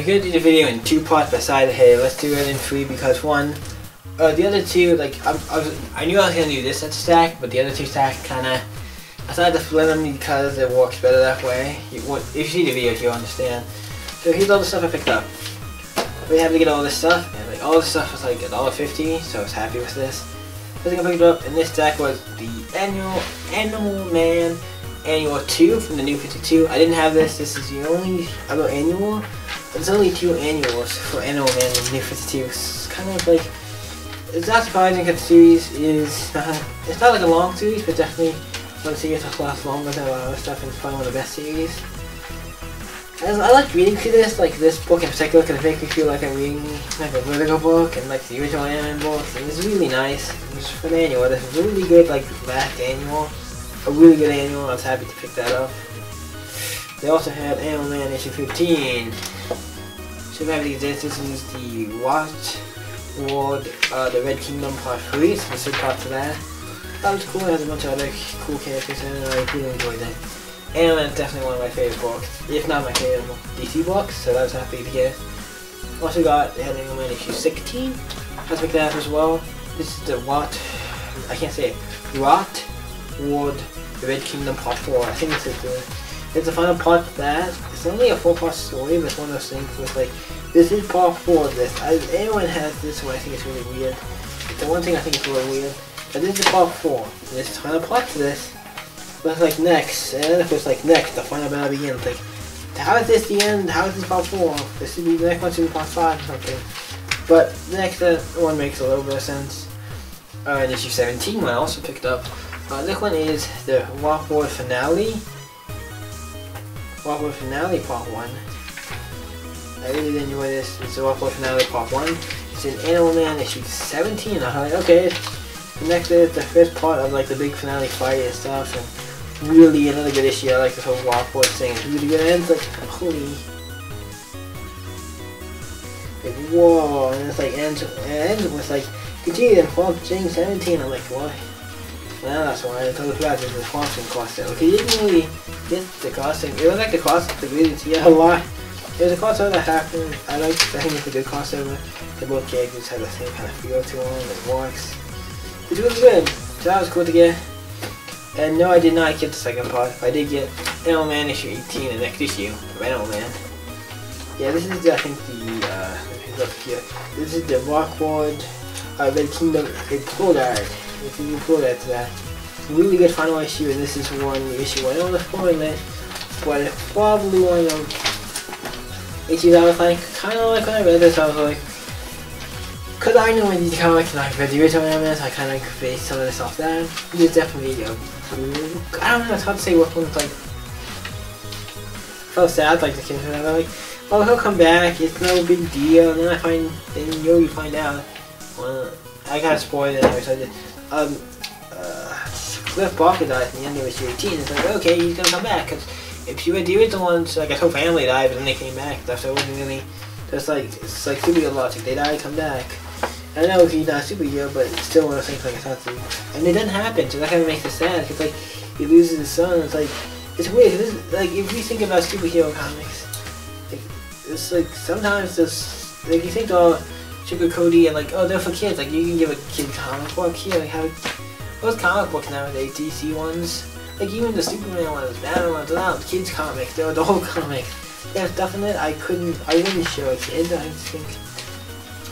gonna do the video in 2 parts, but I decided, hey, let's do it in 3 because one, the other 2, like I knew I was gonna do this at stack, but the other 2 stacks kinda, I decided to split them because it works better that way. If you see the video, you'll understand. So here's all the stuff I picked up. We have to get all this stuff, and like all this stuff was like $1.50, so I was happy with this. First thing I picked up in this stack was the Animal Man Annual 2 from the New 52. I didn't have this. This is the only other annual. But there's only 2 annuals for Animal Man and the New 52. It's kind of like, it's not surprising because the series is not, it's not like a long series, but definitely one series that lasts longer than a lot of other stuff, and it's probably one of the best series. I like reading through this, like this book in particular, because it makes me feel like I'm reading like a Vertigo book and like the original Ant-Man books, and it's really nice. It's for an annual. This is a really good, like, last annual. A really good annual. I was happy to pick that up. They also had Animal Man issue 15. Should have these. This is the Watch Ward, the Red Kingdom Part 3. So the 6 parts of that. That was cool. It has a bunch of other cool characters in it, and I really enjoyed it. Animal Man is definitely one of my favorite books, if not my favorite DC books, so I was happy to get. Also got, they had Animal Man issue 16. Let's pick that up as well. This is the I can't say it, Rot Ward, the Red Kingdom Part 4. I think it's the final part of that. It's only a 4-part story, but it's one of those things where it's like, this is part 4 of this. Anyone has this one, I think it's really weird. It's the one thing I think is really weird. But this is part 4. And this is the final part to this. But it's like next, and then if it's like next, the final battle begins. Like, how is this the end? How is this part 4? This should be the next one should be part 5 or something. But the next one makes a little bit of sense. And issue 17 one I also picked up. This one is the Walkboard Finale. Walkboard Finale Part 1. I really did enjoy this. It's the Walkboard Finale Part 1. It's in Animal Man issue 17. I was like, okay. The next is the first part of like the big finale fight and stuff. And really another good issue. I like this whole walkboard thing. It's really good. And it's like, holy. Like, whoa. And it's like, ends with like, continue and fall Jing 17. I'm like, what? Well, that's why I told you guys there's a costume. Okay, you didn't really get the costume. It was like the costume, like, we didn't see a lot. It was a crossover that happened. I think it's a good crossover. The both characters have the same kind of feel to them. It works. It was good. So that was cool to get. And no, I did not get the second part. I did get Animal Man issue 18, the next issue of Animal Man. Yeah, this is I think the here. This is the Rockwood Red Kingdom Implorer. If you pull that to that. Really good final issue, and this is one issue. I don't want to spoil it, but it's probably one of issues I was like, kind of like when I read this, I was like, because I know in these comics and I read the original Animal Man, so I kind of based some of this off that. It's definitely I don't know, it's hard to say what one's like. So sad, like the kids and I'm like, oh, he'll come back, it's no big deal, and then you find out. Well, I got spoiled it anyway, so I did. Cliff Barker dies in the end of issue 18. It's like, okay, he's gonna come back, because if you read the original ones, like his whole family died, but then they came back and stuff, so it wasn't really, it's like superhero logic, they die, come back. I know he's not a superhero, but it's still one of those things like it's not to, and it doesn't happen, so that kind of makes it sad, because like, he loses his son, it's like, it's weird, this is, like, if we think about superhero comics, like, it's like, sometimes this, like, you think, oh, Sugar Cody and like, oh, they're for kids, like, you can give a kid comic book here, like, how, most comic books nowadays, DC ones, like, even the Superman ones, Batman ones, they're not kids comics, they're adult comics. There's stuff in it I wouldn't show a kid, I think.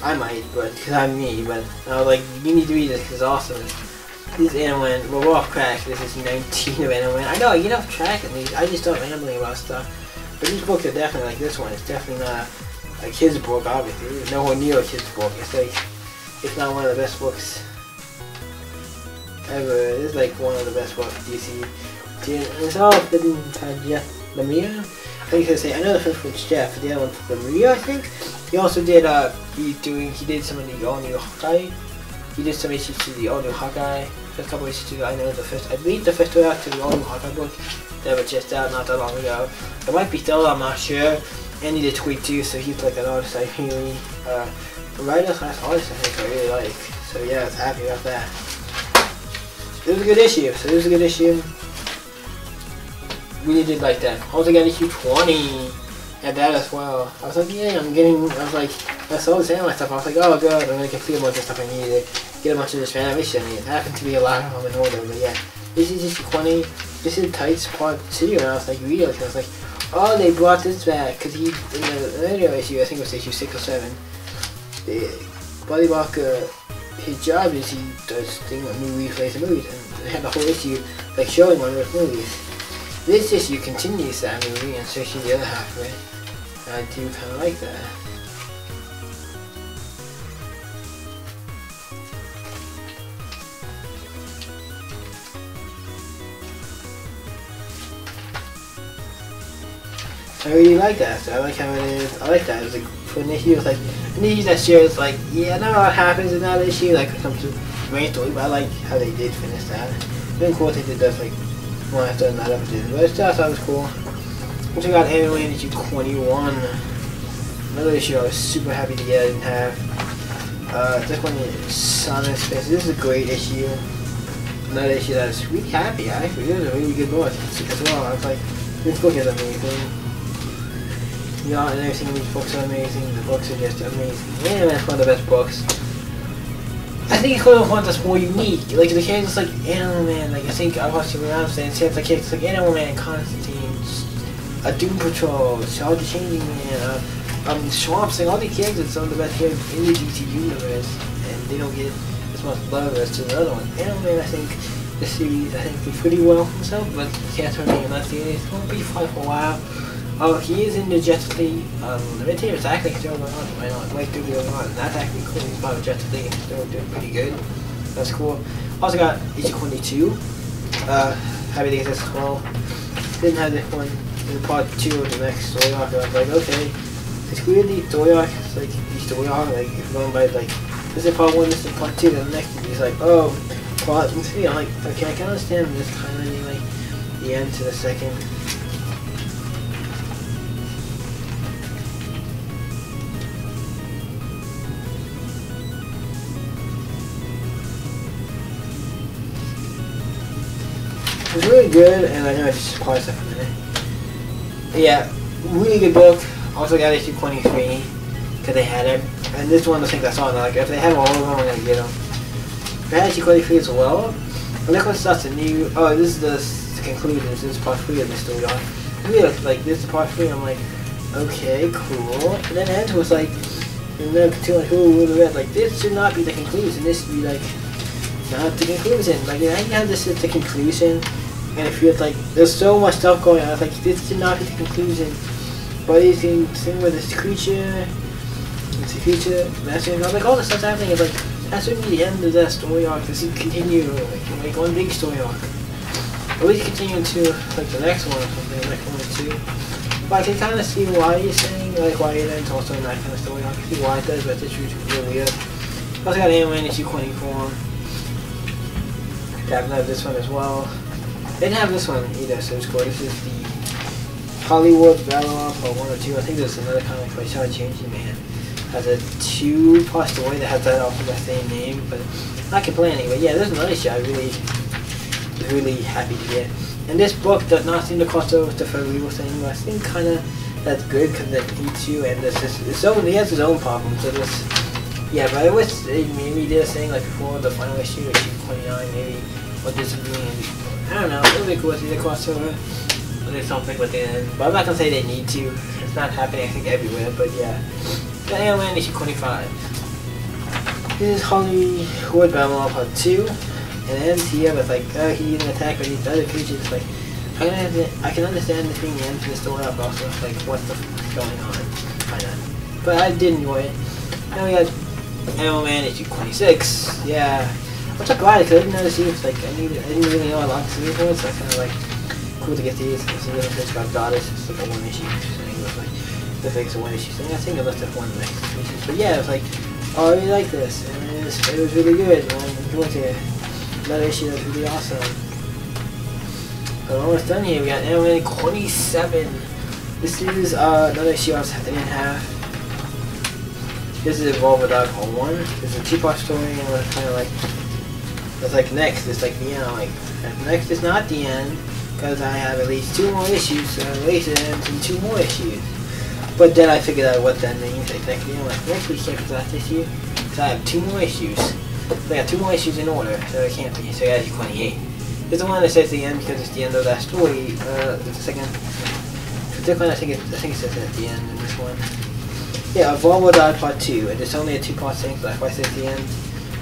I might, but, because I'm me, but I was like, you need to read this, because it's awesome. This is Animal Man, well, we're off track, this is 19 of Animal Man. I know, I get off track at these, I just start rambling about stuff. But these books are definitely like this one, it's definitely not a kid's book, obviously. It's nowhere near a kid's book. It's like, it's not one of the best books ever. It's like one of the best books DC did. And it's all written by Jeff Lemire. I think I say, I know the first one's Jeff, the other one's Lemire, I think. He also did, he did some of the all-new Hawkeye. He did some issues to the all-new Hawkeye. First couple issues to, I know the first, I believe the first one out to the all-new Hawkeye book. That was just out not that long ago. It might be still, I'm not sure. And he did tweet too, so he's like an artist I really, writer slash artist I think I really like. So yeah, I was happy about that. It was a good issue, so it was a good issue. Really did like that. Also got issue 20. had that as well. I was like, yeah, I saw this anime stuff. I was like, oh god, I'm gonna complete a bunch of stuff I need to get a bunch of this animation. It happened to be a lot of them in order, but yeah. This is just 20. This is Tights Part 2, and I was like, reading it, I was like, oh, they brought this back, because he, in the earlier issue, I think it was issue 6 or 7, Buddy Walker, his job is he does things like movies, plays movies, and they had the whole issue, like, showing one of those movies. This issue continues that movie and shows you the other half of it. I do kind of like that. I really like that. So I like how it is. I like that. It's like for an issue, it's like an issue that shows like, yeah, I don't know what happens in that issue, like when it comes to main story, but I like how they did finish that. Then cool they did that like one after another, but I thought that was cool. Once I got Ainmal issue 21, another issue I was super happy to get. I didn't have. This one is Sonic Space. This is a great issue. Another issue that I was really happy actually. This was a really good book as well. I was like, this book is amazing. The art and everything in these books are amazing. The books are just amazing. Yeah, man, it's one of the best books. I think it's one of the ones that's more unique. Like the characters like Animal Man. Like I think I watched it around saying it's like characters like Animal Man, Constantine, Doom Patrol, Charge the Changing Man, Swamp Thing. All these characters are some of the best characters in the DC universe, and they don't get as much love as to the other one. Animal Man, I think the series did pretty well himself, but he can't remain in that series. He won't be fun for a while. Oh, he is in the Justice League. Limited is actually still going on. Why not? Wait till going on. That's actually cool. He's part of Justice League and still doing pretty good. That's cool. Also got issue 22. Happy to get this as well. Didn't have this one in part 2 of the next story arc. I was like, okay. It's weird these story arcs. It's like these story arcs, like if you're going by like this is part 1, this is part 2, and the next is like, oh, part 3. I'm like, okay, I can understand this kind of like the end to the second. It's really good, and I know it's just quite a minute. Yeah, really good book. Also got issue 23 because they had it, and this is one of the things I saw. And like, if they had all of them, I'm gonna get them. They had issue 23 as well. And look what starts a new. Oh, this is the conclusion. This is part 3 of this story arc. Really, like this is part 3. I'm like, okay, cool. And then it ends with like, and then continue like, oh, like this should not be the conclusion. This should be like not the conclusion. Like, I have this as the conclusion. And it feels like there's so much stuff going on. It's like this should not be the conclusion. But he's in thing with this creature. It's a creature. That's like all the stuff's happening. It's like that's gonna be the end of that story arc. This is continue like one big story arc. At least continue to like the next one or something, the next one or two. But I can kind of see why you're saying like why it ends also in that kind of story arc. I can see why it does, but it's really weird. Also got Ainmal issue 24. Haven't had this one as well. Didn't have this one either, so it's cool. This is the Hollywood Battle Off or 1 or 2. I think there's another comic by Charge the Changing Man. Has a 2-part story that has that also the same name, but not complaining. But yeah, there's another issue I really happy to get. And this book does not seem to cross over with the Forever thing, but I think kind of that's good because it eats you, and this is its own. He has his own problems. So this, yeah, but I wish they maybe did a thing like before the final issue 29, maybe what this would mean. I don't know, it would be cool to see the crossover or do something with the end. But I'm not gonna say they need to. It's not happening I think everywhere, but yeah. The Ainmal issue 25. This is Hollywood Babylon Part 2. And it ends here with like, oh, he's an attack by these other creatures. Like, I can understand this being the end to the story, but also like what the f is going on. Kinda. But I did enjoy it. Now we got Ainmal issue 26. Yeah. I'm so glad because I didn't know the series. Like I didn't really know a lot of series was, so I kind of like cool to get these. It's a little bit about Goddess. It's like a 1 issue thing. With like the thing's a 1 issue thing. I think I left it one next issues. But yeah, it was like, oh, I really like this, and it was really good. And I enjoyed it. Another issue that was really awesome. We're almost done here. We got Ainmal 27. This is another issue I didn't have. This is Evolve Dog 1. This is a 2-part story, and it's kind of like. It's like next, it's like the end, like, next is not the end, because I have at least 2 more issues, so at least it ends in 2 more issues. But then I figured out what that means exactly. I'm like, actually can't be the last issue, because I have 2 more issues. So I got 2 more issues in order, so it can't be. So I got 28. There's the one that says the end because it's the end of that story. There's the second. This one I think it says it at the end in this one. Yeah, Volvo died part 2, and it's only a 2-part thing, so that's why it says the end.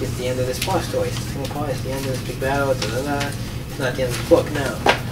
It's the end of this part story. It's the single part. It's the end of this big battle. Da, da, da. It's not the end of the book. No,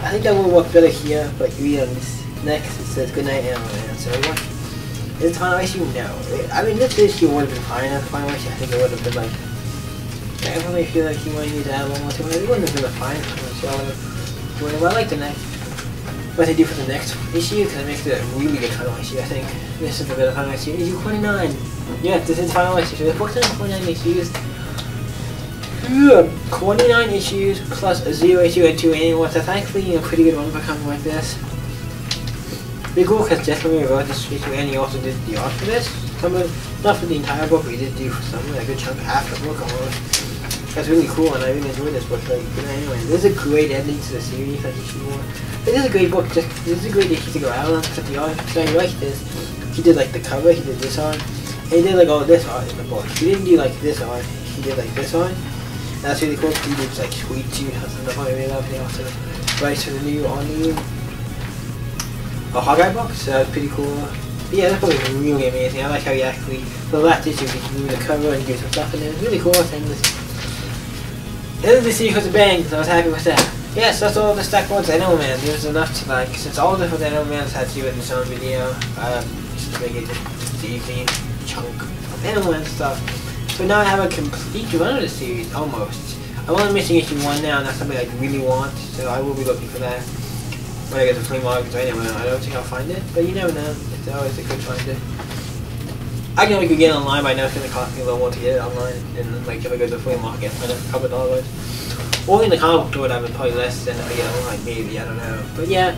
I think that will work better here. But you read on this next, it says goodnight, Ainmal. So what? Is it final issue? No. I mean, this issue would have been fine enough. Final issue, I think it would have been like. I really feel like you might need to add a little more to it. It wouldn't have been a fine final issue. But I like the next. What they do for the next issue, because it makes it a really good final issue. I think this is a better final issue. Issue 29. Yeah, this is final issue. So the book's only 29 issues. 29 issues plus a 0 issue and 2 annuals. That's actually a pretty good run for a comic like this. Big Wolf has definitely wrote this issue, and he also did the art for this. Not for the entire book, but he did do for some, like a good chunk, half the book almost. That's really cool, and I really enjoyed this book. Like, anyway, this is a great ending to the series. Like, issue 1. This is a great book. This is a great issue to go out on. Except the art. So I like this. He did like the cover. He did this art. And he did like all this art in the book. He didn't do like this art. He did like this art. And that's really cool. He did like Sweet Tooth. That's another one I really love. He also writes for the new Hawkeye book. So that's pretty cool. But yeah, this book is really amazing. I like how he actually, for the last issue, he drew the cover and gave some stuff in there. It's really cool. And the end of the series was a bang, so I was happy with that. Yes, that's all the stack boards Ainmal Man. There's enough to like, since all the different Ainmal Mans had to do with its own video, just make it just easy chunk of Ainmal Man stuff. So now I have a complete run of the series, almost. I'm only missing issue 1 now, and that's something I really want, so I will be looking for that when I get to flea markets or anywhere. I don't think I'll find it, but you never know. It's always a good find it. I can only get it online, but I know it's going to cost me a little more to get it online, and like if I go to the flea market, I know a couple of dollars. Or in the comic book store, that would probably less than if I get it online, maybe, I don't know. But yeah,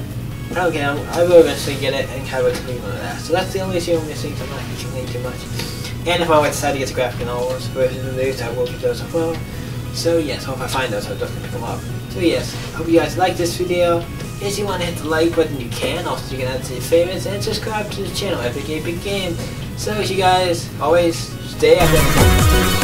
I don't care, I will eventually get it and cover it to that. So that's the only issue I'm missing, so I'm not complaining too much. And if I decide to get the graphic novels versions of those, I will get those as well. So yes, hope I find those, I'll definitely pick them up. So yes, hope you guys like this video. If you want to hit the like button, you can. Also, you can add to your favorites and subscribe to the channel. Epic Game. So, as you guys always stay epic.